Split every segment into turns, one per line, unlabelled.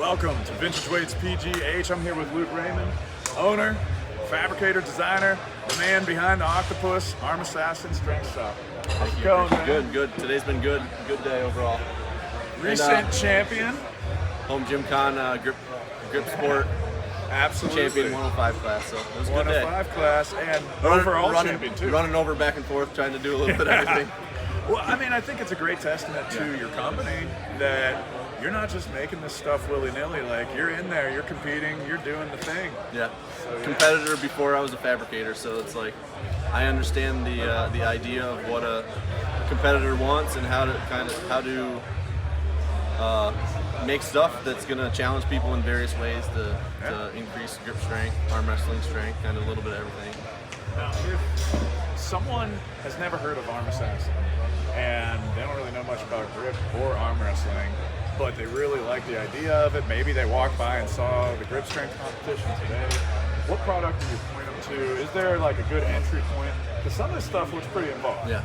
Welcome to VintageWeightsPGH. I'm here with Luke Raymond, owner, fabricator, designer, the man behind the octopus, Arm Assassin Strength Shop. How's it going, man?
Good. Today's been good. Good day overall.
Recent champion.
HomeGymCon grip sport.
Absolutely.
Champion 105 class, so it was a good day.
105 class and overall champion too.
Running over back and forth, trying to do a little bit of everything.
Well, I mean, I think it's a great testament to your company that you're not just making this stuff willy-nilly. Like, you're in there, you're competing, you're doing the thing.
Yeah. Competitor before I was a fabricator, so it's like I understand the idea of what a competitor wants and how to make stuff that's going to challenge people in various ways to increase grip strength, arm wrestling strength, kind of a little bit of everything.
Now, if someone has never heard of Arm Assassin and they don't really know much about grip or arm wrestling, but they really like the idea of it, maybe they walked by and saw the grip strength competition today, what product do you point them to? Is there like a good entry point? Because some of this stuff looks pretty involved.
Yeah.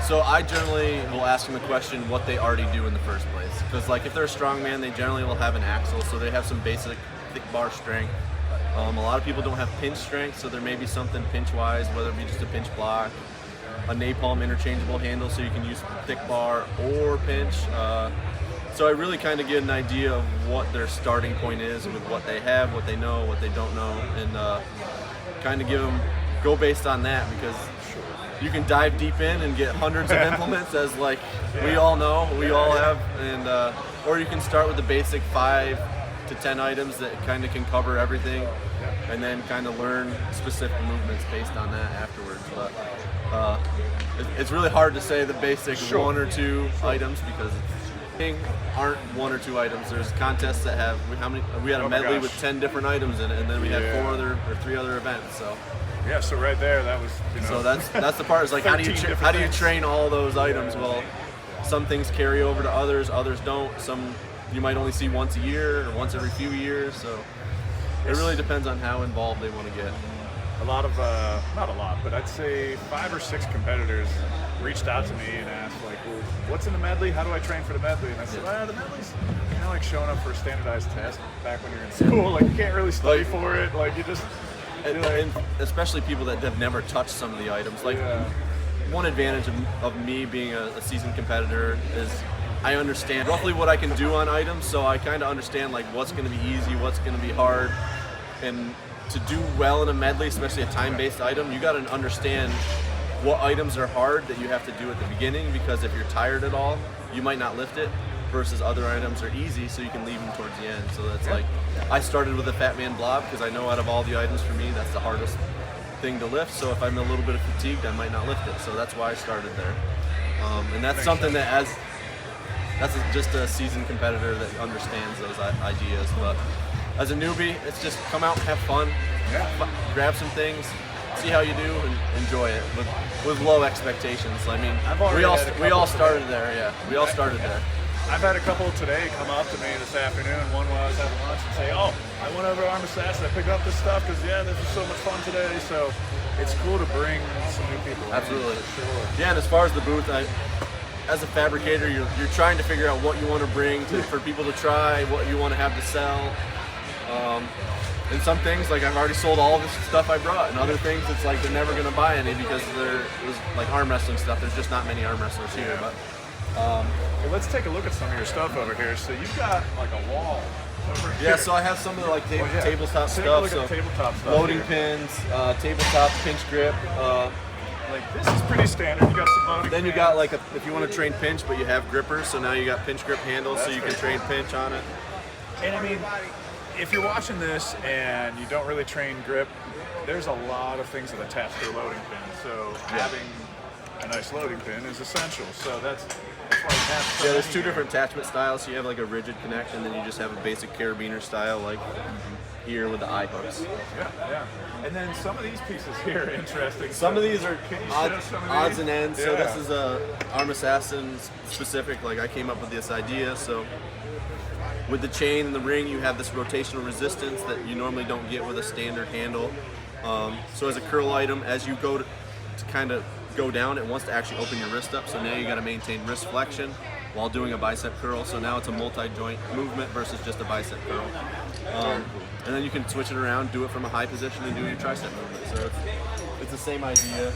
So I generally will ask them the question what they already do in the first place. Because like if they're a strongman, they generally will have an axle, so they have some basic thick bar strength. A lot of people don't have pinch strength, so there may be something pinch-wise, whether it be just a pinch block, a napalm interchangeable handle, so you can use thick bar or pinch. So I really kind of get an idea of what their starting point is with what they have, what they know, what they don't know, and kind of go based on that, because you can dive deep in and get hundreds of implements, as like we all know, we all have, and or you can start with the basic 5 to 10 items that kind of can cover everything, and then kind of learn specific movements based on that afterwards. But it's really hard to say the basic 1 or 2 items, because aren't 1 or 2 items. There's contests that have we had a medley with 10 different items in it, and then we had 3 other events. So
yeah, so right there, that was, you know.
So that's the part. Is like how do you train all those items? Well, some things carry over to others don't. Some you might only see once a year or once every few years. So it really depends on how involved they want to get.
A lot of, not a lot, but I'd say 5 or 6 competitors reached out to me and asked, like, well, what's in the medley? How do I train for the medley? And I said, the medley's kind of like showing up for a standardized test back when you're in school. Like, you can't really study for it. Like, you just...
And especially people that have never touched some of the items. Like, one advantage of me being a seasoned competitor is I understand roughly what I can do on items, so I kind of understand, like, what's going to be easy, what's going to be hard. And to do well in a medley, especially a time-based item, you got to understand what items are hard that you have to do at the beginning, because if you're tired at all, you might not lift it, versus other items are easy, so you can leave them towards the end. So that's like, I started with a Fat Man Blob, because I know out of all the items for me, that's the hardest thing to lift. So if I'm a little bit fatigued, I might not lift it. So that's why I started there. And that's something that just a seasoned competitor that understands those ideas. But as a newbie, it's just come out, have fun, grab some things, see how you do, and enjoy it with low expectations. I mean, we all started there. Yeah, we all started there.
I've had a couple today come up to me this afternoon, one while I was having lunch, and say, oh, I went over to Arm Assassin, I picked up this stuff because, this was so much fun today. So it's cool to bring some new people in.
Absolutely.
For sure.
Yeah, and as far as the booth, as a fabricator, you're trying to figure out what you want to bring for people to try, what you want to have to sell. And some things, like, I've already sold all this stuff I brought, and other things, it's like they're never going to buy any, because there's like arm wrestling stuff. There's just not many arm wrestlers here. But
well, let's take a look at some of your stuff over here. So you've got like a wall over here.
Yeah, so I have some of the like tabletop stuff. So
tabletop stuff.
Loading pins, tabletop pinch grip.
Like, this is pretty standard. You got some loading
Then you
pins.
got like if you want to train pinch, but you have grippers, so now you got pinch grip handles, so you can train pinch on it.
And I mean, if you're watching this and you don't really train grip, there's a lot of things that attach to a loading pin. So having a nice loading pin is essential. So that's why you have so
there's 2 different attachment styles. So you have like a rigid connect, and then you just have a basic carabiner style, like here with the eye hooks.
Yeah. And then some of these pieces here are interesting.
Some of these are odds and ends. So this is a Arm Assassin specific. Like, I came up with this idea. So with the chain and the ring, you have this rotational resistance that you normally don't get with a standard handle. So as a curl item, as you go to kind of go down, it wants to actually open your wrist up. So now you got to maintain wrist flexion. while doing a bicep curl. So now it's a multi-joint movement versus just a bicep curl. And then you can switch it around, do it from a high position, and do your tricep movement. So it's the same idea.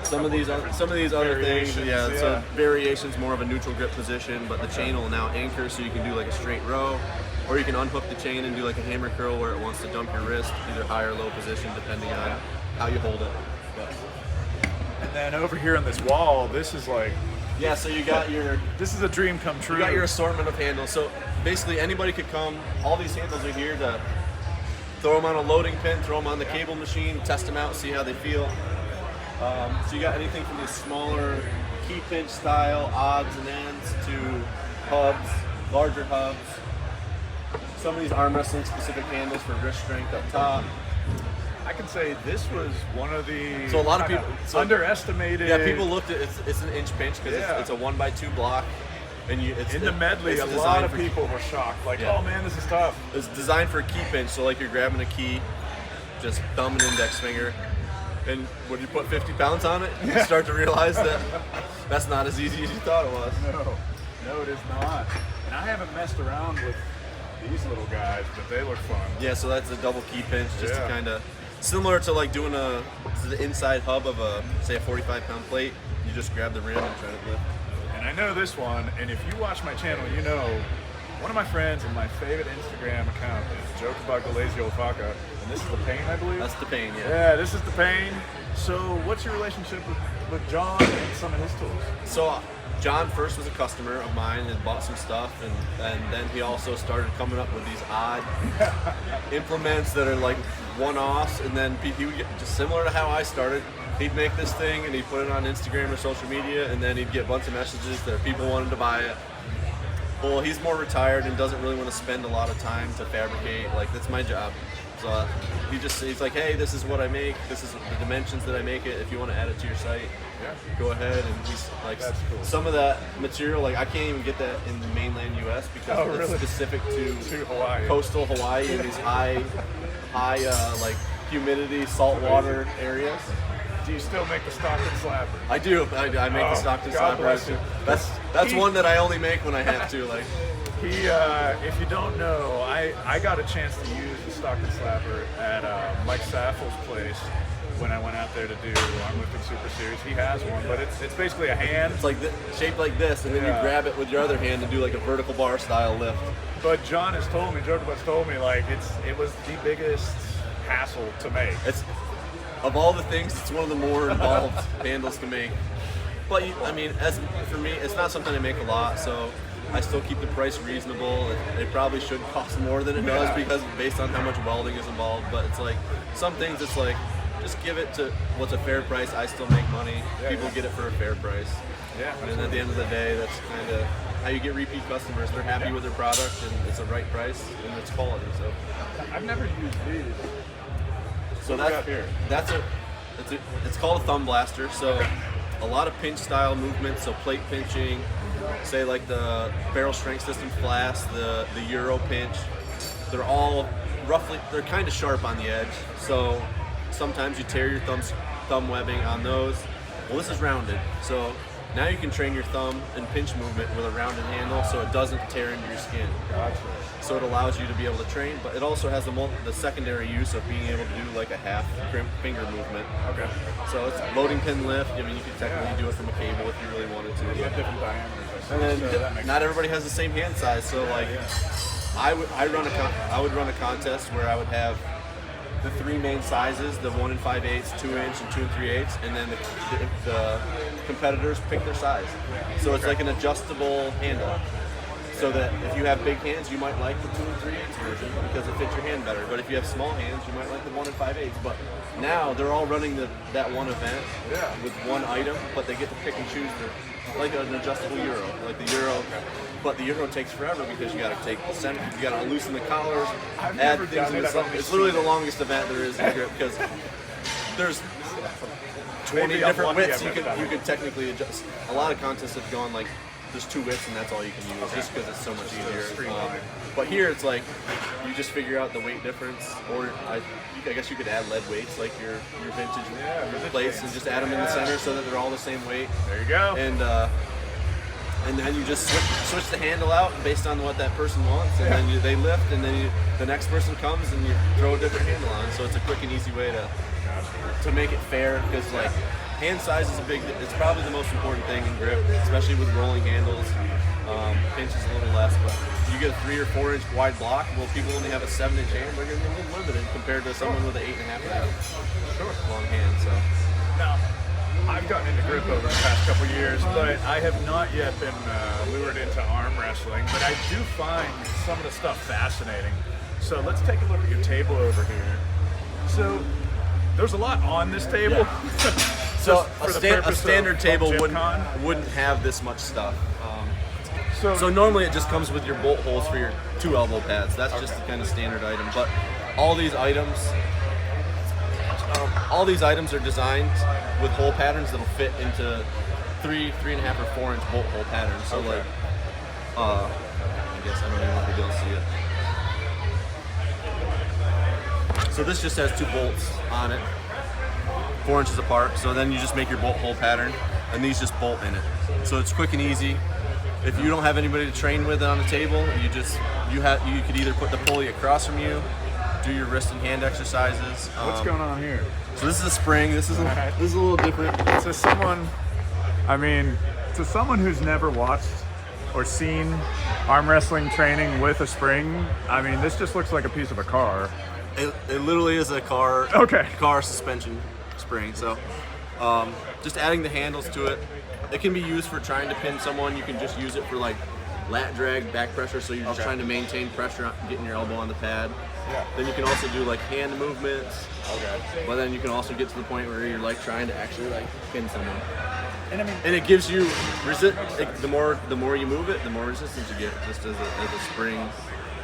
Some of these other things, so variations, more of a neutral grip position, but the chain will now anchor, so you can do like a straight row, or you can unhook the chain and do like a hammer curl where it wants to dump your wrist, either high or low position, depending on how you hold it.
And then over here on this wall, this is like,
yeah, so you got your,
this is a dream come true.
You got your assortment of handles. So basically anybody could come, all these handles are here to throw them on a loading pin, throw them on the cable machine, test them out, see how they feel. So you got anything from these smaller key pinch style odds and ends to hubs, larger hubs. Some of these arm wrestling specific handles for wrist strength up top.
I can say this was one of the
so a lot of people
underestimated.
Yeah, people looked at it's an inch pinch because it's a 1x2 block, and it's
in the medley. A lot of people were shocked, like, oh man, this is tough.
It's designed for a key pinch, so like you're grabbing a key, just thumb and index finger. And when you put 50 pounds on it, you start to realize that that's not as easy as you thought it was.
No, it is not. And I haven't messed around with these little guys, but they look fun.
Yeah, so that's a double key pinch, just to kind of, similar to like doing the inside hub of say a 45-pound plate. You just grab the rim and try to lift.
And I know this one, and if you watch my channel, you know, one of my friends and my favorite Instagram account is Joke About Galazio Faca, and this is the Pain, I believe?
That's the Pain, yeah.
Yeah, this is the Pain. So what's your relationship with John and some of his tools?
So John first was a customer of mine and bought some stuff, and then he also started coming up with these odd implements that are like one-offs, and then he would get, just similar to how I started, he'd make this thing and he'd put it on Instagram or social media, and then he'd get a bunch of messages that people wanted to buy it. Well, he's more retired and doesn't really want to spend a lot of time to fabricate. Like, that's my job. So he's like, hey, this is what I make. This is the dimensions that I make it. If you want to add it to your site, go ahead. And he's like, cool. Some of that material, like I can't even get that in the mainland U.S. because it's specific to
Hawaii.
Coastal Hawaii and these high like humidity, saltwater areas.
Do you still make the Stockton Slapper?
I do. I make the Stockton Slapper. That's one that I only make when I have to. Like,
if you don't know, I got a chance to use the Stockton Slapper at Mike Saffel's place when I went out there to do Armlifting Super Series. He has one, but it's basically a hand.
It's like shaped like this, and then you grab it with your other hand and do like a vertical bar style lift.
But John has told me, Jokerbutt's told me, like it was the biggest hassle to make.
Of all the things, it's one of the more involved handles to make. But I mean, as for me, it's not something I make a lot, so I still keep the price reasonable. It probably should cost more than it does because based on how much welding is involved. But it's like some things, it's like just give it to what's a fair price. I still make money. People get it for a fair price.
Yeah.
And at the end of the day, that's kind of how you get repeat customers. They're happy with their product and it's the right price and it's quality. So
I've never used these.
So it's called a thumb blaster. So a lot of pinch style movements, so plate pinching, say like the barrel strength system flask, the Euro pinch, they're all roughly, they're kind of sharp on the edge. So sometimes you tear your thumb webbing on those. Well, this is rounded. So now you can train your thumb and pinch movement with a rounded handle so it doesn't tear into your skin.
Gotcha.
So it allows you to be able to train, but it also has the secondary use of being able to do like a half crimp finger movement.
Okay.
So it's loading pin lift. I mean, you can technically do it from a cable if you really wanted to.
Yeah, different diameters.
And then not everybody has the same hand size. So like, I would run a contest where I would have the three main sizes: the 1 5/8, 2 inch, and 2 3/8, and then the competitors pick their size. So it's like an adjustable handle. So that if you have big hands, you might like the 2 3/8 version because it fits your hand better. But if you have small hands, you might like the 1 5/8. But now they're all running that one event with one item, but they get to pick and choose like an adjustable Euro, like the Euro. But the Euro takes forever because you got to take the center, you got to loosen the collars, add things in the center. It's literally the longest event there is in grip because there's 20 different widths you could technically adjust. A lot of contests have gone like, there's 2 widths and that's all you can use, just because it's so much easier. But here it's like you just figure out the weight difference, or I guess you could add lead weights like your vintage plates and just add them in the center so that they're all the same weight.
There you go.
And and then you just switch the handle out based on what that person wants, and then they lift, and then the next person comes and you throw a different handle on. So it's a quick and easy way to make it fair, because like hand size is it's probably the most important thing in grip, especially with rolling handles. Pinch is a little less, but you get a 3 or 4 inch wide block. Well, people only have a 7 inch hand. They're going to be a little limited compared to someone with an 8.5 inch long hand. So
Now, I've gotten into grip over the past couple years, but I have not yet been lured into arm wrestling. But I do find some of the stuff fascinating. So let's take a look at your table over here. So there's a lot on this table.
Yeah. So a standard table
HomeGymCon.
wouldn't have this much stuff. So normally it just comes with your bolt holes for your 2 elbow pads. That's just the kind of standard item. But all these items are designed with hole patterns that'll fit into 3.5 or 4 inch bolt hole patterns. So like, I guess I don't even know if you'll see it. So this just has 2 bolts on it, 4 inches apart. So then you just make your bolt hole pattern, and these just bolt in it. So it's quick and easy. If you don't have anybody to train with on the table, you could either put the pulley across from you, do your wrist and hand exercises.
What's going on here?
So this is a spring. This is a little different.
To someone who's never watched or seen arm wrestling training with a spring, I mean, this just looks like a piece of a car.
It literally is a car suspension spring. So just adding the handles to it. It can be used for trying to pin someone. You can just use it for like lat drag, back pressure, so you're just trying to maintain pressure, getting your elbow on the pad. Yeah. Then you can also do like hand movements. Okay. But then you can also get to the point where you're like trying to actually like pin someone. And it gives you the more you move it, the more resistance you get, just as a spring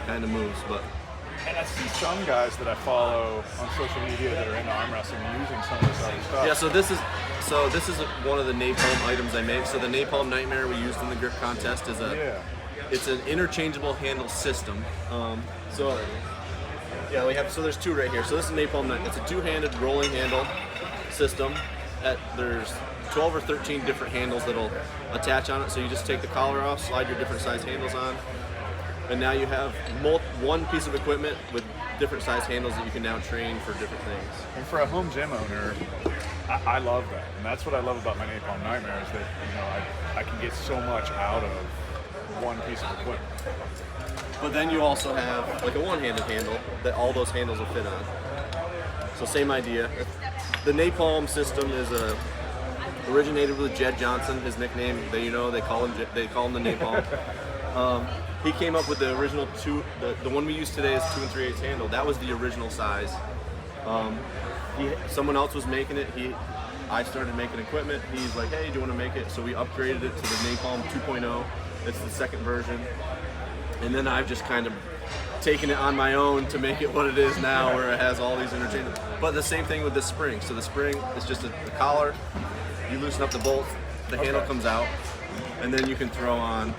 kind of moves. But
and I see some guys that I follow on social media that are into arm wrestling using some of this other stuff.
Yeah, so this is one of the napalm items I make. So the napalm nightmare we used in the grip contest is it's an interchangeable handle system. So there's 2 right here. So this is napalm. It's a 2-handed rolling handle system. There's 12 or 13 different handles that'll attach on it. So you just take the collar off, slide your different size handles on, and now you have one piece of equipment with different size handles that you can now train for different things.
And for a home gym owner, I love that. And that's what I love about my napalm nightmare is that I can get so much out of one piece of equipment.
But then you also have like a one-handed handle that all those handles will fit on. So same idea. The napalm system is originated with Jed Johnson. His nickname, they call him the napalm. He came up with the original the one we use today is 2 3/8 handle. That was the original size. Someone else was making it. I started making equipment. He's like, hey, do you want to make it? So we upgraded it to the Napalm 2.0. It's the second version. And then I've just kind of taken it on my own to make it what it is now, where it has all these interchangeable. But the same thing with the spring. So the spring is just the collar. You loosen up the bolts, the handle comes out, and then you can throw on.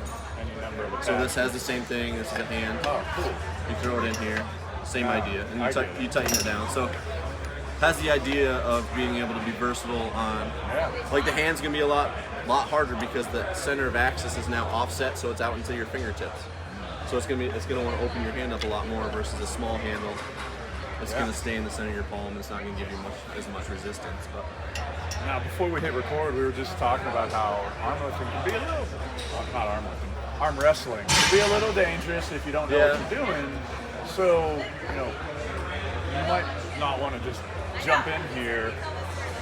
So this has the same thing. This is a hand.
Oh, cool.
You throw it in here. Same idea, and you tighten it down. So has the idea of being able to be versatile on, like the hand's gonna be a lot harder because the center of axis is now offset, so it's out into your fingertips. So it's gonna want to open your hand up a lot more versus a small handle. It's gonna stay in the center of your palm. It's not gonna give you as much resistance. But
now, before we hit record, we were just talking about how arm wrestling can be a little dangerous if you don't know what you're doing. So, you might not want to just jump in here.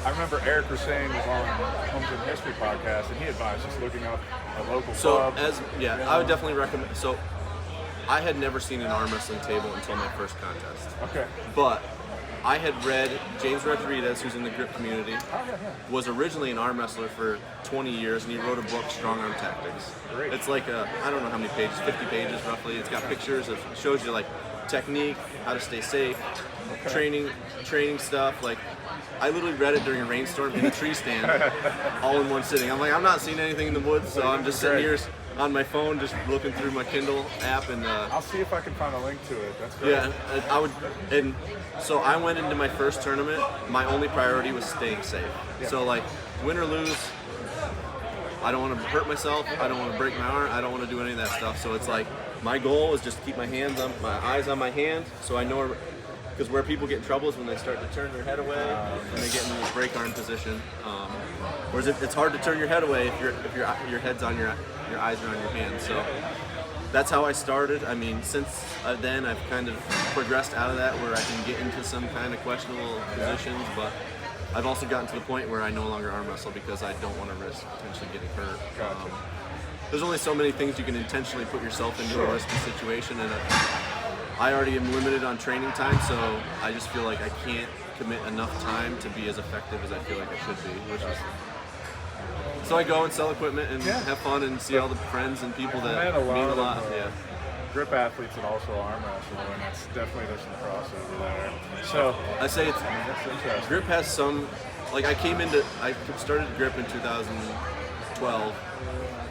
I remember Eric Hussein was on Home Gym History podcast, and he advised just looking up a local club.
I would definitely recommend. So, I had never seen an arm wrestling table until my first contest.
Okay.
But I had read James Rodriguez, who's in the grip community, was originally an arm wrestler for 20 years, and he wrote a book, Strong Arm Tactics.
Great.
It's like I don't know how many pages, 50 pages roughly. It's got pictures of, shows you like technique, how to stay safe, training stuff. Like, I literally read it during a rainstorm in a tree stand, all in one sitting. I'm like, I'm not seeing anything in the woods, so I'm just sitting here on my phone, just looking through my Kindle app, and
I'll see if I can find a link to it. That's great.
Yeah, so I went into my first tournament. My only priority was staying safe. Yeah. So like, win or lose, I don't want to hurt myself. I don't want to break my arm. I don't want to do any of that stuff. So it's like my goal is just to keep my eyes on my hand, so I know. Because where people get in trouble is when they start to turn their head away and they get in this break arm position. Whereas it's hard to turn your head away if your head's on your eyes are on your hands. So that's how I started. I mean, since then I've kind of progressed out of that where I can get into some kind of questionable positions, but I've also gotten to the point where I no longer arm wrestle because I don't want to risk potentially getting hurt.
Gotcha.
There's only so many things you can intentionally put yourself into a risky situation, and I already am limited on training time, so I just feel like I can't commit enough time to be as effective as I feel like I should be. So I go and sell equipment and have fun and see all the friends and people that mean a lot.
Grip athletes and also arm wrestle, and it's definitely there's some crossover there. So
I say
that's interesting.
grip has some, like I started grip in 2012.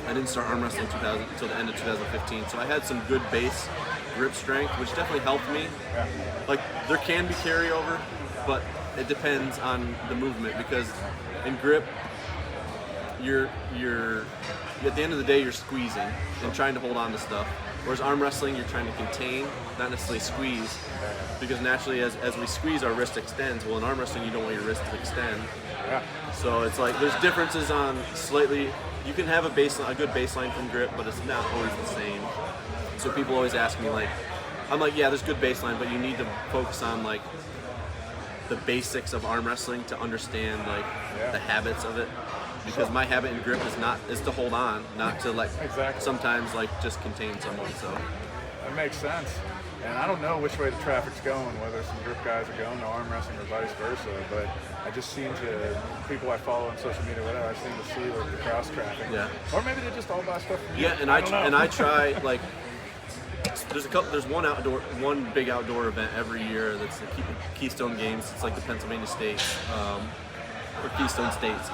I didn't start arm wrestling until the end of 2015, so I had some good base grip strength, which definitely helped me.
Yeah.
Like there can be carryover, but it depends on the movement, because in grip you're at the end of the day you're squeezing and trying to hold on to stuff, whereas arm wrestling you're trying to contain, not necessarily squeeze, because naturally as we squeeze our wrist extends. Well, in arm wrestling you don't want your wrist to extend.
Yeah.
So it's like there's differences on slightly. You can have a good baseline from grip, but it's not always the same. So people always ask me, like, I'm like, yeah, there's good baseline, but you need to focus on like the basics of arm wrestling to understand like the habits of it. Because my habit in grip is to hold on, not to like sometimes like just contain someone. So
that makes sense. And I don't know which way the traffic's going, whether some grip guys are going to arm wrestling or vice versa, but I just seem to, people I follow on social media, whatever, I seem to see like the cross traffic.
Yeah.
Or maybe they just all buy stuff from you.
Yeah, and I try like there's one big outdoor event every year that's the Keystone Games. It's like the Pennsylvania States or Keystone States,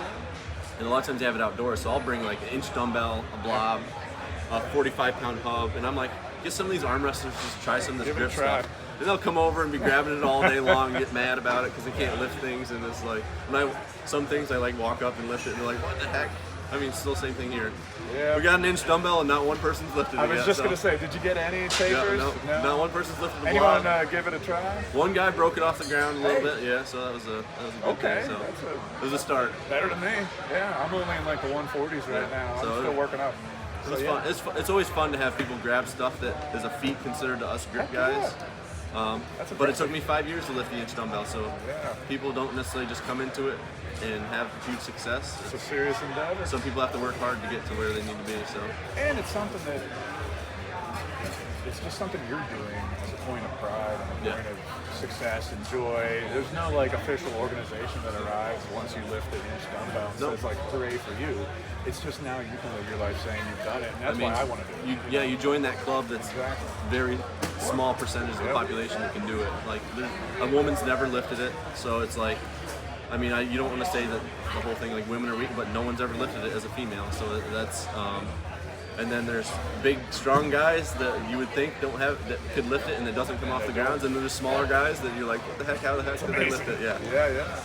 and a lot of times they have it outdoors. So I'll bring like an inch dumbbell, a blob, a 45-pound hub, and I'm like, get some of these arm wrestlers just try some of this grip stuff. And they'll come over and be grabbing it all day long and get mad about it because they can't lift things. And it's like, some things I like walk up and lift it and they're like, what the heck? I mean, still same thing here.
Yeah.
We got an inch dumbbell and not one person's lifted it yet.
I was just going to say, did you get any takers?
No, not one person's lifted the
block.
Anyone
give it a try?
One guy broke it off the ground a little bit, yeah, so that was a good thing. So it was a start.
Better than me. Yeah, I'm only in like the 140s right now. I'm still working up.
It's fun. It's always fun to have people grab stuff that is a feat considered to us grip guys. But it took me 5 years to lift the inch dumbbell, so people don't necessarily just come into it and have huge success.
It's a serious endeavor.
Some people have to work hard to get to where they need to be. So.
And it's something that it's just something you're doing as a point of pride and a point of success and joy. There's no like official organization that arrives once you lift an inch dumbbell and says like hooray for you. It's just now you can live your life saying you've done it, and that's why I want to do it.
You join that club that's very small percentage of the population that can do it. Like a woman's never lifted it, so it's like, I mean, you don't want to say that the whole thing like women are weak, but no one's ever lifted it as a female. So that's and then there's big, strong guys that you would think that could lift it and it doesn't come off the ground. And then there's smaller guys that you're like, what the heck? How the heck did they lift it?
Yeah.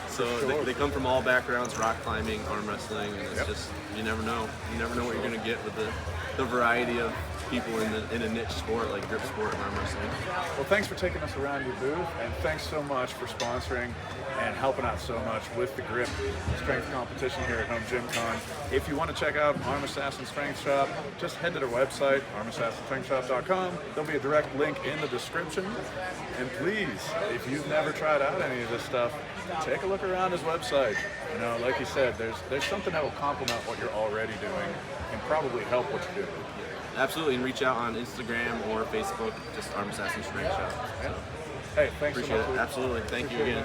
So they come from all backgrounds: rock climbing, arm wrestling, and it's just you never know. You never know what you're gonna get with the variety of people in a niche sport like grip sport and arm wrestling.
Well, thanks for taking us around your booth, and thanks so much for sponsoring and helping out so much with the grip strength competition here at HomeGymCon. If you want to check out Arm Assassin Strength Shop, just head to their website, armassassinstrengthshop.com. There'll be a direct link in the description. And please, if you've never tried out any of this stuff, take a look around his website. You know, like you said, there's something that will complement what you're already doing and probably help what you're doing.
Absolutely, and reach out on Instagram or Facebook, just Arm Assassin Strength Shop. So.
Hey, thanks
Appreciate
so much.
it. Absolutely. Thank you again.